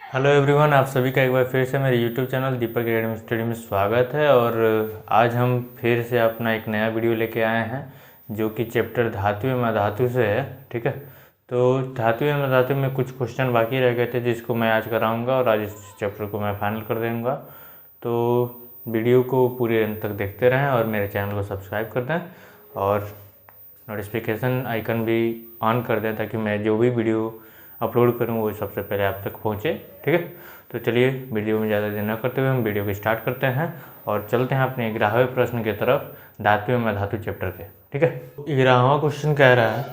Hello everyone, आप सभी का एक बार फिर से मेरे यूट्यूब चैनल दीपक एकेडमी स्टडी में स्वागत है। और आज हम फिर से अपना एक नया वीडियो लेके आए हैं जो कि चैप्टर धातु एवं अधातु से है। ठीक है, तो धातु एवं अधातु में कुछ क्वेश्चन बाकी रह गए थे जिसको मैं आज कराऊंगा और आज इस चैप्टर को मैं फाइनल कर दूंगा। तो वीडियो को पूरे अंत तक देखते रहें और मेरे चैनल को सब्सक्राइब कर दें और नोटिफिकेशन आइकन भी ऑन कर दें ताकि मैं जो भी वीडियो अपलोड करूँ वो सबसे पहले आप तक पहुँचे। ठीक है, तो चलिए वीडियो में ज़्यादा देर न करते हुए हम वीडियो को स्टार्ट करते हैं और चलते हैं अपने 11वें प्रश्न की तरफ, धातु एवं अधातु चैप्टर के। ठीक है, 11वां क्वेश्चन कह रहा है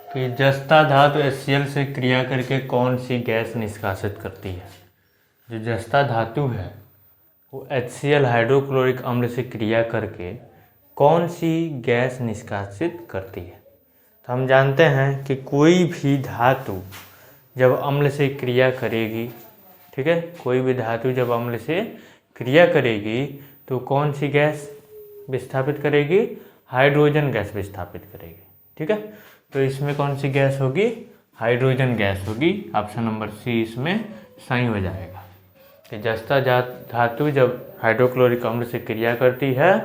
कि जस्ता धातु HCl से क्रिया करके कौन सी गैस निष्कासित करती है। जो जस्ता धातु है वो HCl हाइड्रोक्लोरिक अम्ल से क्रिया करके कौन सी गैस निष्कासित करती है। तो हम जानते हैं कि कोई भी धातु जब अम्ल से क्रिया करेगी, ठीक है, कोई भी धातु जब अम्ल से क्रिया करेगी तो कौन सी गैस विस्थापित करेगी, हाइड्रोजन गैस विस्थापित करेगी। ठीक है, तो इसमें कौन सी गैस होगी, हाइड्रोजन गैस होगी। ऑप्शन नंबर सी इसमें सही हो जाएगा कि जस्ता धातु जब हाइड्रोक्लोरिक अम्ल से क्रिया करती है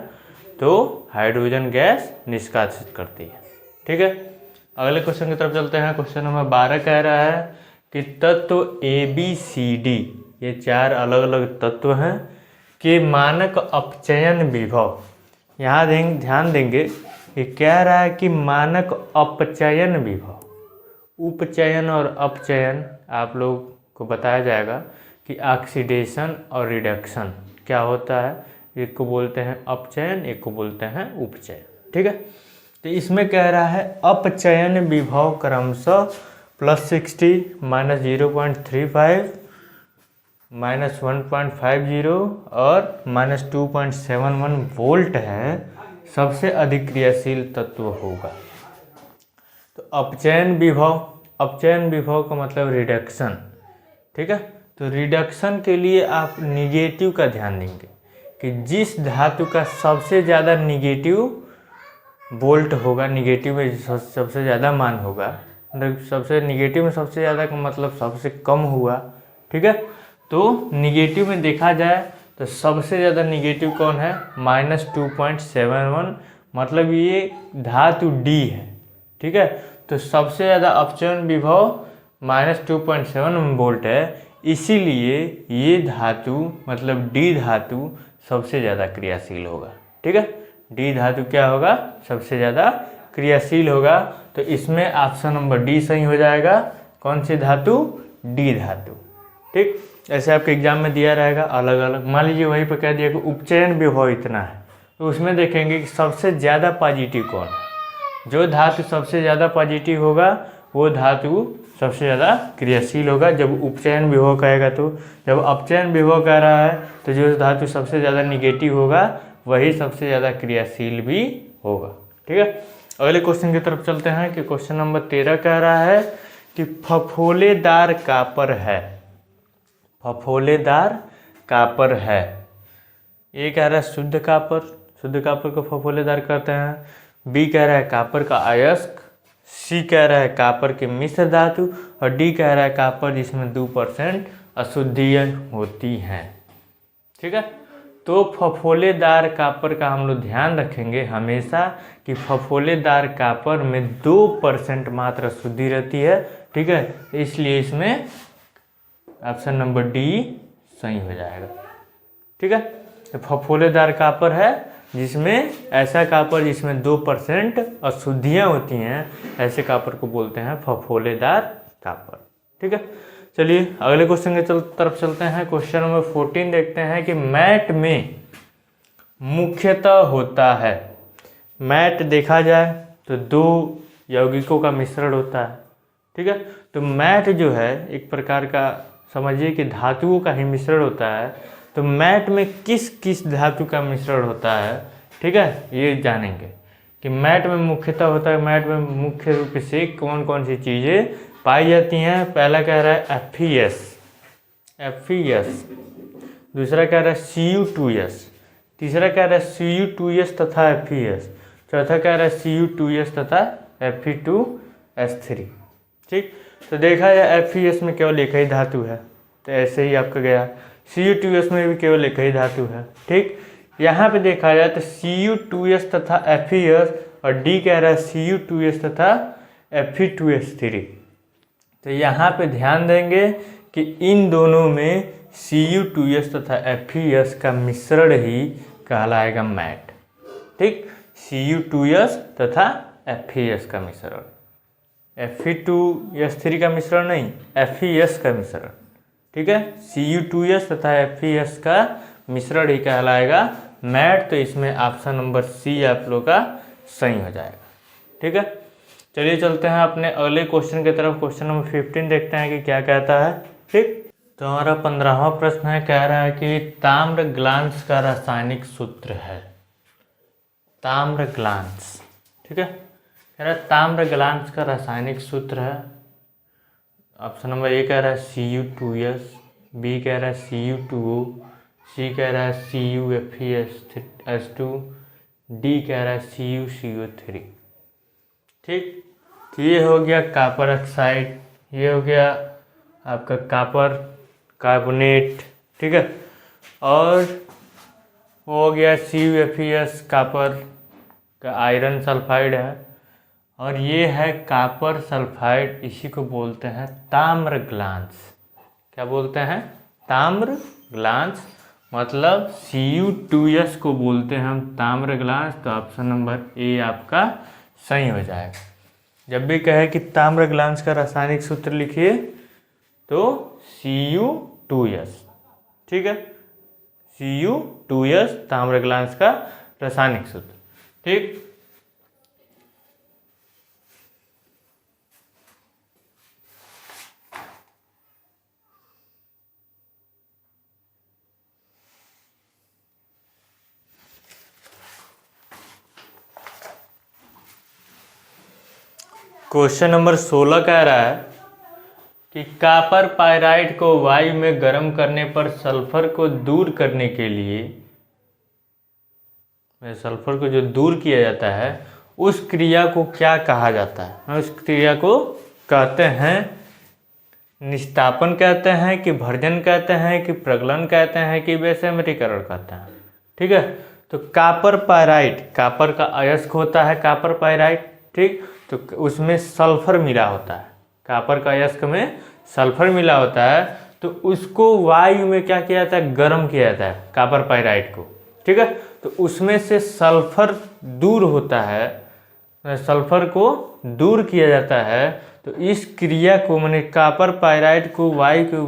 तो हाइड्रोजन गैस निष्कासित करती है। ठीक है, अगले क्वेश्चन की तरफ चलते हैं। क्वेश्चन नंबर 12 कह रहा है कि तत्व ABCD, ये 4 अलग अलग तत्व हैं, कि मानक अपचयन विभव। यहाँ ध्यान देंगे कि कह रहा है कि मानक अपचयन विभव। उपचयन और अपचयन आप लोग को बताया जाएगा कि ऑक्सीडेशन और रिडक्शन क्या होता है। एक को बोलते हैं अपचयन, एक को बोलते हैं उपचयन। ठीक है, तो इसमें कह रहा है अपचयन विभव क्रमशः +60 -0.35 -1.50 और -2.71 वोल्ट है, सबसे अधिक क्रियाशील तत्व होगा। तो अपचयन विभव का मतलब रिडक्शन। ठीक है, तो रिडक्शन के लिए आप निगेटिव का ध्यान देंगे कि जिस धातु का सबसे ज़्यादा निगेटिव वोल्ट होगा, निगेटिव में सबसे ज़्यादा मान होगा, सबसे निगेटिव में सबसे ज़्यादा का मतलब सबसे कम हुआ। ठीक है, तो निगेटिव में देखा जाए तो सबसे ज़्यादा निगेटिव कौन है, -2.71, मतलब ये धातु D है। ठीक है, तो सबसे ज़्यादा अपचयन विभव -2.7 वोल्ट है, इसीलिए ये धातु मतलब D धातु सबसे ज़्यादा क्रियाशील होगा। ठीक है, D धातु क्या होगा, सबसे ज़्यादा क्रियाशील होगा। तो इसमें ऑप्शन नंबर डी सही हो जाएगा। कौन सी धातु, D धातु। ठीक, ऐसे आपके एग्जाम में दिया रहेगा अलग अलग। मान लीजिए वहीं पर कह दिया कि उपचयन विभव इतना है, तो उसमें देखेंगे कि सबसे ज़्यादा पॉजिटिव कौन है। जो धातु सबसे ज़्यादा पॉजिटिव होगा वो धातु सबसे ज़्यादा क्रियाशील होगा जब उपचयन विभव कहेगा। तो जब अपचयन विभव कह रहा है तो जो धातु सबसे ज़्यादा निगेटिव होगा वही सबसे ज़्यादा क्रियाशील भी होगा। ठीक है, अगले क्वेश्चन की तरफ चलते हैं कि क्वेश्चन नंबर 13 कह रहा है कि फफोलेदार कापर है। फफोलेदार कापर है, ये कह रहा है शुद्ध कापर को फफोलेदार कहते हैं। बी कह रहा है कापर का अयस्क, सी कह रहा है कापर के मिश्र धातु और डी कह रहा है कापर जिसमें 2% अशुद्धियाँ होती हैं। ठीक है, तो फफोलेदार कापर का हम लोग ध्यान रखेंगे हमेशा कि फफोलेदार कापर में 2% मात्र अशुद्धि रहती है। ठीक है, इसलिए इसमें ऑप्शन नंबर डी सही हो जाएगा। ठीक है, तो फफोलेदार कापर है जिसमें ऐसा कापर जिसमें 2% अशुद्धियाँ होती हैं, ऐसे कापर को बोलते हैं फफोलेदार कापर। ठीक है, चलिए अगले क्वेश्चन के तरफ चलते हैं। क्वेश्चन नंबर 14 देखते हैं कि मैट में मुख्यतः होता है। मैट देखा जाए तो 2 यौगिकों का मिश्रण होता है। ठीक है, तो मैट जो है एक प्रकार का समझिए कि धातुओं का ही मिश्रण होता है। तो मैट में किस किस धातु का मिश्रण होता है, ठीक है, ये जानेंगे कि मैट में मुख्यतः होता है। मैट में मुख्य रूप से कौन कौन सी चीज़ें पाई जाती हैं। पहला कह रहा है FeS, दूसरा कह रहा है Cu2S, तीसरा कह रहा है Cu2S तथा FeS, चौथा कह रहा है Cu2S तथा Fe2S3। ठीक, तो देखा जाए FeS में केवल एक ही धातु है, तो ऐसे ही आपका गया। Cu2S में भी केवल एक ही धातु है, ठीक। यहाँ पे देखा जाए तो Cu2S तथा Fe2S और डी कह रहा है Cu2S तथा Fe2S3। तो यहाँ पे ध्यान देंगे कि इन दोनों में Cu2S तथा Fe2S का मिश्रण ही कहलाएगा मैट, ठीक। Cu2S तथा Fe2S का मिश्रण, Fe2S3 का मिश्रण नहीं, Fe2S का मिश्रण, ठीक है। Cu2S तथा Fe2S का मिश्रण ही कहलाएगा मैट। तो इसमें ऑप्शन नंबर सी आप लोग का सही हो जाएगा, ठीक है। चलिए चलते हैं अपने अगले क्वेश्चन की तरफ। क्वेश्चन नंबर 15 देखते हैं कि क्या कहता है, ठीक। तो हमारा 15वां प्रश्न है, कह रहा है कि ताम्र ग्लांस का रासायनिक सूत्र है। ताम्र ग्लांस, ठीक है, कह रहा है ताम्र ग्लांस का रासायनिक सूत्र है। ऑप्शन नंबर ए कह रहा है Cu2S, बी कह रहा है Cu2O, सी कह रहा है CuFeS2, डी कह रहा है CuCO3, ठीक। तो ये हो गया कॉपर ऑक्साइड, ये हो गया आपका कॉपर कार्बोनेट, ठीक है, और वो हो गया CuFeS कॉपर का आयरन सल्फाइड है, और ये है कॉपर सल्फाइड, इसी को बोलते हैं ताम्र ग्लांस। क्या बोलते हैं? ताम्र ग्लांस, मतलब Cu2S को बोलते हैं हम ताम्र ग्लांस। तो ऑप्शन नंबर ए आपका सही हो जाएगा। जब भी कहे कि ताम्र ग्लांस का रासायनिक सूत्र लिखिए तो Cu2S, ठीक है, Cu2S ताम्र ग्लांस का रासायनिक सूत्र, ठीक। क्वेश्चन नंबर 16 कह रहा है कि कॉपर पाइराइट को वायु में गर्म करने पर सल्फर को दूर करने के लिए, सल्फर को जो दूर किया जाता है उस क्रिया को क्या कहा जाता है? उस क्रिया को कहते हैं निस्तापन कहते हैं कि भर्जन कहते हैं कि प्रगलन कहते हैं कि विषमरीकरण कहते हैं, ठीक है। तो कॉपर पाइराइट, कॉपर का अयस्क होता है कॉपर पाइराइट, ठीक। तो उसमें सल्फर मिला होता है, कॉपर का अयस्क में सल्फर मिला होता है, तो उसको वायु में क्या किया जाता है? गर्म किया जाता है कॉपर पाइराइट को, ठीक है। तो उसमें से सल्फर दूर होता है, सल्फर को दूर किया जाता है। तो इस क्रिया को मैंने कॉपर पाइराइट को वायु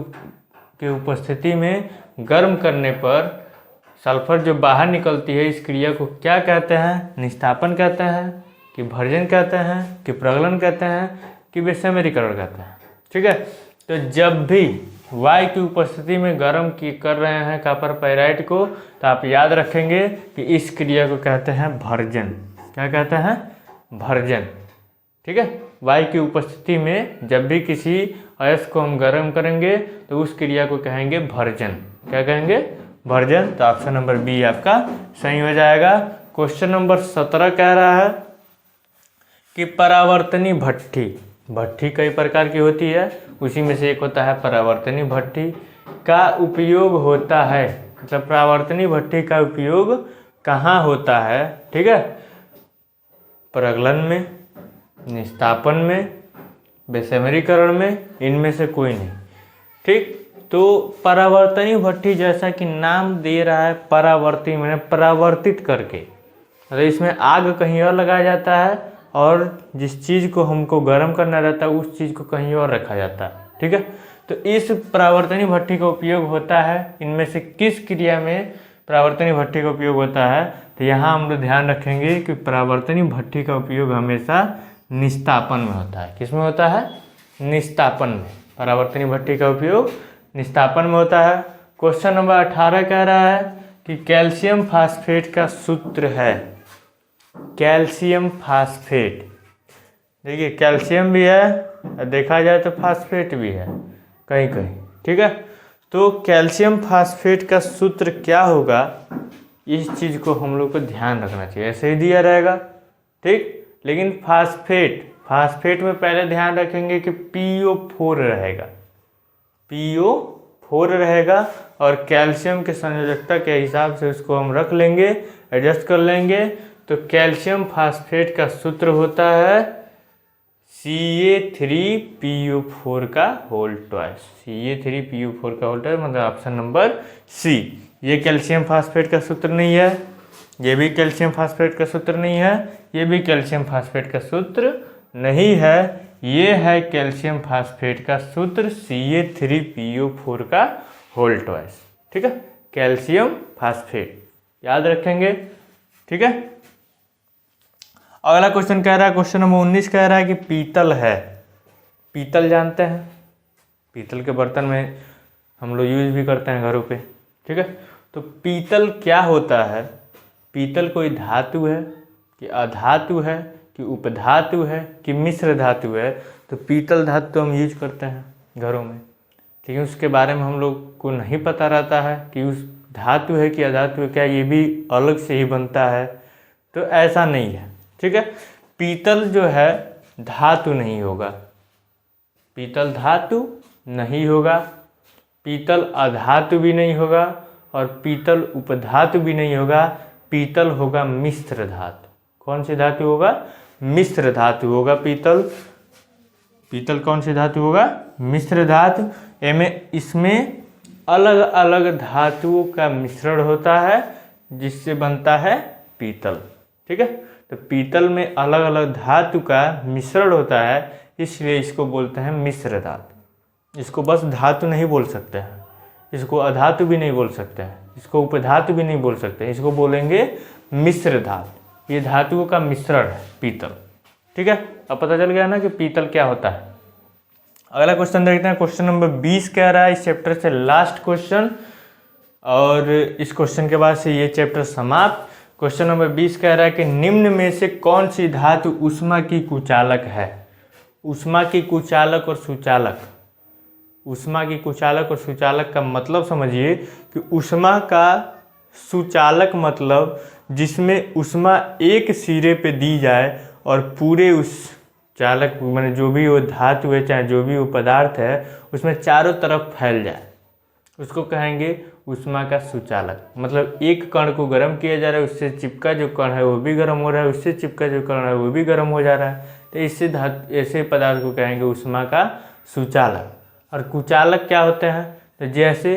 के उपस्थिति में गर्म करने पर सल्फर जो बाहर निकलती है, इस क्रिया को क्या कहते हैं? निस्तापन कहते हैं कि भर्जन कहते हैं कि प्रगलन कहते हैं कि विषमरीकरण कहते हैं, ठीक है। तो जब भी वायु की उपस्थिति में गर्म कर रहे हैं कॉपर पाइराइट को, तो आप याद रखेंगे कि इस क्रिया को कहते हैं भर्जन। क्या कहते हैं? भर्जन, ठीक है। वायु की उपस्थिति में जब भी किसी अयस्क को हम गर्म करेंगे तो उस क्रिया को कहेंगे भर्जन। क्या कहेंगे? भर्जन। तो ऑप्शन नंबर बी आपका सही हो जाएगा। क्वेश्चन नंबर 17 कह रहा है कि परावर्तनी भट्ठी, भट्ठी कई प्रकार की होती है, उसी में से एक होता है परावर्तनी भट्ठी का उपयोग होता है, मतलब परावर्तनी भट्ठी का उपयोग कहाँ होता है, ठीक है। प्रगलन में, निस्तापन में, विषमरीकरण में, इनमें से कोई नहीं, ठीक। तो परावर्तनी भट्ठी जैसा कि नाम दे रहा है, परावर्ती मैंने परावर्तित करके, मतलब इसमें आग कहीं और लगाया जाता है और जिस चीज़ को हमको गर्म करना रहता है उस चीज़ को कहीं और रखा जाता है, ठीक है। तो इस परावर्तनी भट्ठी का उपयोग होता है, इनमें से किस क्रिया में परावर्तनी भट्ठी का उपयोग होता है? तो यहाँ हम लोग ध्यान रखेंगे कि परावर्तनी भट्ठी का उपयोग हमेशा निस्तापन में होता है। किस में होता है? निस्तापन में। परावर्तनी भट्ठी का उपयोग निस्तापन में होता है। क्वेश्चन नंबर 18 कह रहा है कि कैल्शियम फास्फेट का सूत्र है। कैल्शियम फास्फेट, देखिए कैल्शियम भी है, देखा जाए तो फास्फेट भी है कहीं कहीं, ठीक है। तो कैल्शियम फास्फेट का सूत्र क्या होगा, इस चीज़ को हम लोग को ध्यान रखना चाहिए। ऐसे ही दिया रहेगा, ठीक, लेकिन फास्फेट में पहले ध्यान रखेंगे कि PO4 रहेगा, 4 रहेगा और कैल्शियम के संयोजकता के हिसाब से उसको हम रख लेंगे, एडजस्ट कर लेंगे। तो कैल्शियम फास्फेट का सूत्र होता है Ca3PO4 का होल ट्वाइस। Ca3PO4 का होल ट्वाइस मतलब ऑप्शन नंबर सी। ये कैल्शियम फास्फेट का सूत्र नहीं है, ये भी कैल्शियम फास्फेट का सूत्र नहीं है, ये भी कैल्शियम फास्फेट का सूत्र नहीं है। ये है कैल्शियम फास्फेट का सूत्र Ca3PO4 का होल ट्वाइस। ठीक है, कैल्शियम फास्फेट याद रखेंगे। ठीक है, अगला क्वेश्चन कह रहा है, क्वेश्चन नंबर 19 कह रहा है कि पीतल है। पीतल जानते हैं, पीतल के बर्तन में हम लोग यूज भी करते हैं घरों पे। ठीक है, तो पीतल क्या होता है? पीतल कोई धातु है कि अधातु है कि उपधातु है कि मिश्र धातु है? तो पीतल धातु तो हम यूज करते हैं घरों में, लेकिन उसके बारे में हम लोग को नहीं पता रहता है कि उस धातु है कि अधातु है, क्या ये भी अलग से ही बनता है? तो ऐसा नहीं है। ठीक है, पीतल जो है धातु नहीं होगा, पीतल धातु नहीं होगा, पीतल अधातु भी नहीं होगा और पीतल उपधातु भी नहीं होगा। पीतल होगा मिश्र धातु। कौन सी धातु होगा? मिश्र धातु होगा पीतल। पीतल कौन सी धातु होगा? मिश्र धातु। इसमें अलग अलग धातुओं का मिश्रण होता है जिससे बनता है पीतल। ठीक है, तो पीतल में अलग अलग धातु का मिश्रण होता है, इसलिए इसको बोलते हैं मिश्र धातु। इसको बस धातु नहीं बोल सकते हैं, इसको अधातु भी नहीं बोल सकते हैं, इसको उपधातु भी नहीं बोल सकते हैं, इसको बोलेंगे मिश्र धातु। ये धातुओं का मिश्रण है पीतल। ठीक है, अब पता चल गया ना कि पीतल क्या होता है। अगला क्वेश्चन देखते हैं, क्वेश्चन नंबर 20 कह रहा है, इस चैप्टर से लास्ट क्वेश्चन और इस क्वेश्चन के बाद से ये चैप्टर समाप्त। क्वेश्चन नंबर 20 कह रहा है कि निम्न में से कौन सी धातु ऊष्मा की कुचालक है? ऊष्मा की कुचालक और सुचालक। ऊष्मा की कुचालक और सुचालक का मतलब समझिए कि ऊष्मा का सुचालक मतलब जिसमें ऊष्मा एक सिरे पे दी जाए और पूरे उस चालक माने जो भी वो धातु है चाहे जो भी वो पदार्थ है उसमें चारों तरफ फैल जाए, उसको कहेंगे ऊष्मा का सुचालक। मतलब एक कण को गर्म किया जा रहा है, उससे चिपका जो कण है वो भी गर्म हो रहा है, उससे चिपका जो कण है वो भी गर्म हो जा रहा है, तो इससे ऐसे पदार्थ को कहेंगे ऊष्मा का सुचालक। और कुचालक क्या होते हैं? तो जैसे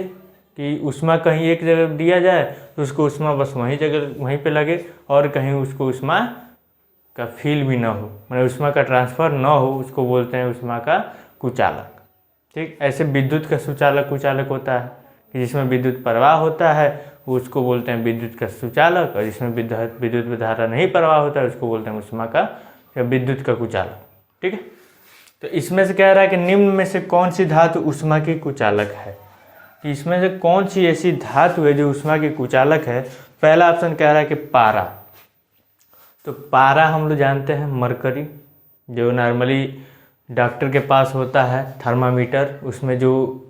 कि ऊष्मा कहीं एक जगह दिया जाए तो उसको ऊष्मा बस वहीं पे लगे और कहीं उसको ऊष्मा का फील भी ना हो, मतलब ऊष्मा का ट्रांसफर ना हो, उसको बोलते हैं ऊष्मा का कुचालक। ठीक, ऐसे विद्युत का सुचालक कुचालक होता है कि जिसमें विद्युत प्रवाह होता है उसको बोलते हैं विद्युत का सुचालक, और जिसमें विद्युत धारा नहीं प्रवाह होता है उसको बोलते हैं ऊष्मा का या विद्युत का कुचालक। ठीक है, तो इसमें से कह रहा है कि निम्न में से कौन सी धातु ऊष्मा की कुचालक है? कि इसमें से कौन सी ऐसी धातु है जो ऊष्मा की कुचालक है? पहला ऑप्शन कह रहा है कि पारा। तो पारा हम लोग जानते हैं मरकरी, जो नॉर्मली डॉक्टर के पास होता है थर्मामीटर, उसमें जो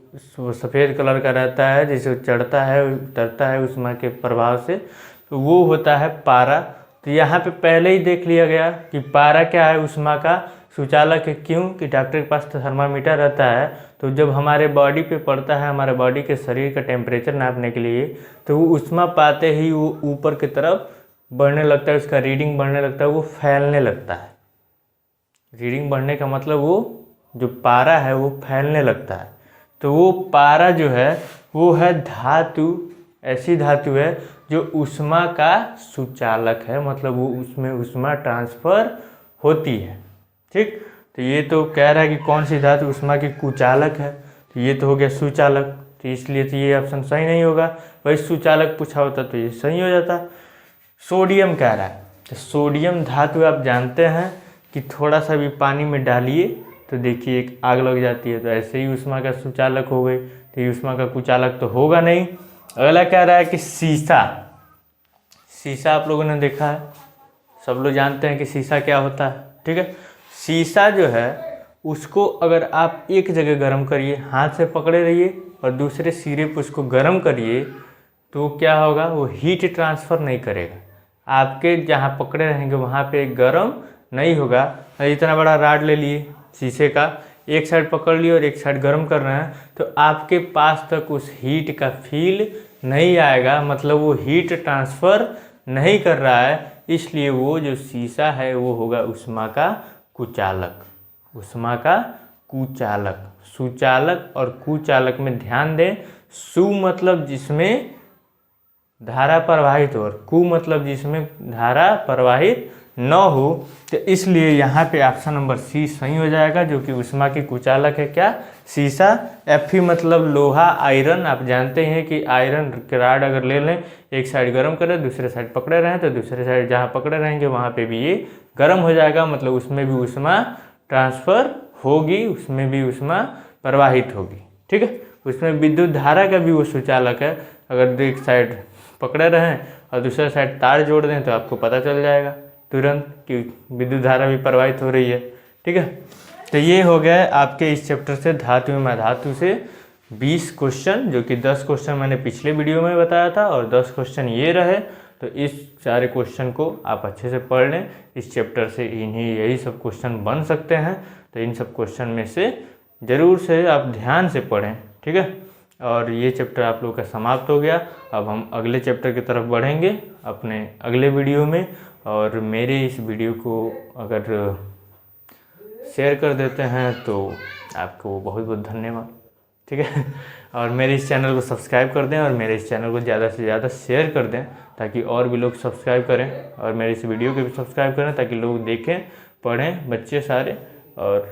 सफ़ेद कलर का रहता है जिसे चढ़ता है उतरता है ऊष्मा के प्रभाव से, तो वो होता है पारा। तो यहाँ पे पहले ही देख लिया गया कि पारा क्या है? ऊष्मा का सुचालक है। क्यों? कि डॉक्टर के पास थर्मामीटर रहता है, तो जब हमारे बॉडी पे पड़ता है, हमारे बॉडी के शरीर का टेम्परेचर नापने के लिए, तो वो ऊष्मा पाते ही वो ऊपर की तरफ बढ़ने लगता है, उसका रीडिंग बढ़ने लगता है, वो फैलने लगता है। रीडिंग बढ़ने का मतलब वो जो पारा है वो फैलने लगता है। तो वो पारा जो है वो है धातु, ऐसी धातु है जो ऊष्मा का सुचालक है, मतलब वो उसमें ऊष्मा ट्रांसफर होती है। ठीक, तो ये तो कह रहा है कि कौन सी धातु ऊष्मा की कुचालक है, तो ये तो हो गया सुचालक, तो इसलिए तो ये ऑप्शन सही नहीं होगा। वही सुचालक पूछा होता तो ये सही हो जाता। सोडियम कह रहा है, तो सोडियम धातु आप जानते हैं कि थोड़ा सा भी पानी में डालिए तो देखिए एक आग लग जाती है, तो ऐसे ही ऊष्मा का सुचालक हो गई, तो ये ऊष्मा का कुचालक तो होगा नहीं। अगला कह रहा है कि शीशा। शीशा आप लोगों ने देखा है, सब लोग जानते हैं कि शीशा क्या होता है। ठीक है, शीशा जो है उसको अगर आप एक जगह गर्म करिए, हाथ से पकड़े रहिए और दूसरे सिरे पर उसको गर्म करिए, तो क्या होगा? वो हीट ट्रांसफ़र नहीं करेगा, आपके जहाँ पकड़े रहेंगे वहाँ पे गर्म नहीं होगा। इतना बड़ा राड ले लिए शीशे का, एक साइड पकड़ लिए और एक साइड गर्म कर रहे हैं, तो आपके पास तक उस हीट का फील नहीं आएगा, मतलब वो हीट ट्रांसफ़र नहीं कर रहा है। इसलिए वो जो शीशा है वो होगा ऊष्मा का कुचालक, ऊष्मा का कुचालक। सुचालक और कुचालक में ध्यान दें, सु मतलब जिसमें धारा प्रवाहित हो और कु मतलब जिसमें धारा प्रवाहित न हो, तो इसलिए यहाँ पे ऑप्शन नंबर सी सही हो जाएगा, जो कि ऊष्मा की कुचालक है क्या, शीशा। Fe मतलब लोहा, आयरन। आप जानते हैं कि आयरन के रॉड अगर ले लें, एक साइड गर्म करें दूसरे साइड पकड़े रहें, तो दूसरे साइड जहाँ पकड़े रहेंगे वहाँ पे भी ये गर्म हो जाएगा, मतलब उसमें भी ऊष्मा ट्रांसफ़र होगी, उसमें भी ऊष्मा प्रवाहित होगी। ठीक है, उसमें विद्युत धारा का भी वो सुचालक है। अगर एक साइड पकड़े रहें और दूसरा साइड तार जोड़ दें तो आपको पता चल जाएगा तुरंत कि विद्युत धारा भी प्रवाहित हो रही है। ठीक है, तो ये हो गया आपके इस चैप्टर से धातु एवं अधातु से 20 क्वेश्चन, जो कि 10 क्वेश्चन मैंने पिछले वीडियो में बताया था और 10 क्वेश्चन ये रहे। तो इस सारे क्वेश्चन को आप अच्छे से पढ़ लें, इस चैप्टर से इन्हीं यही सब क्वेश्चन बन सकते हैं। तो इन सब क्वेश्चन में से ज़रूर से आप ध्यान से पढ़ें। ठीक है, और ये चैप्टर आप लोग का समाप्त हो गया। अब हम अगले चैप्टर की तरफ बढ़ेंगे अपने अगले वीडियो में। और मेरे इस वीडियो को अगर शेयर कर देते हैं तो आपको बहुत बहुत धन्यवाद। ठीक है, और मेरे इस चैनल को सब्सक्राइब कर दें और मेरे इस चैनल को ज़्यादा से ज़्यादा शेयर कर दें, ताकि और भी लोग सब्सक्राइब करें, और मेरे इस वीडियो को भी सब्सक्राइब करें ताकि लोग देखें, पढ़ें, बच्चे सारे, और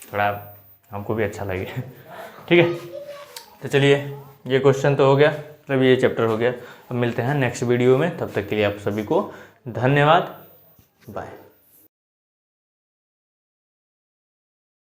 थोड़ा हमको भी अच्छा लगे। ठीक है, तो चलिए ये क्वेश्चन तो हो गया, मतलब ये चैप्टर हो गया। अब मिलते हैं नेक्स्ट वीडियो में, तब तक के लिए आप सभी को धन्यवाद, बाय।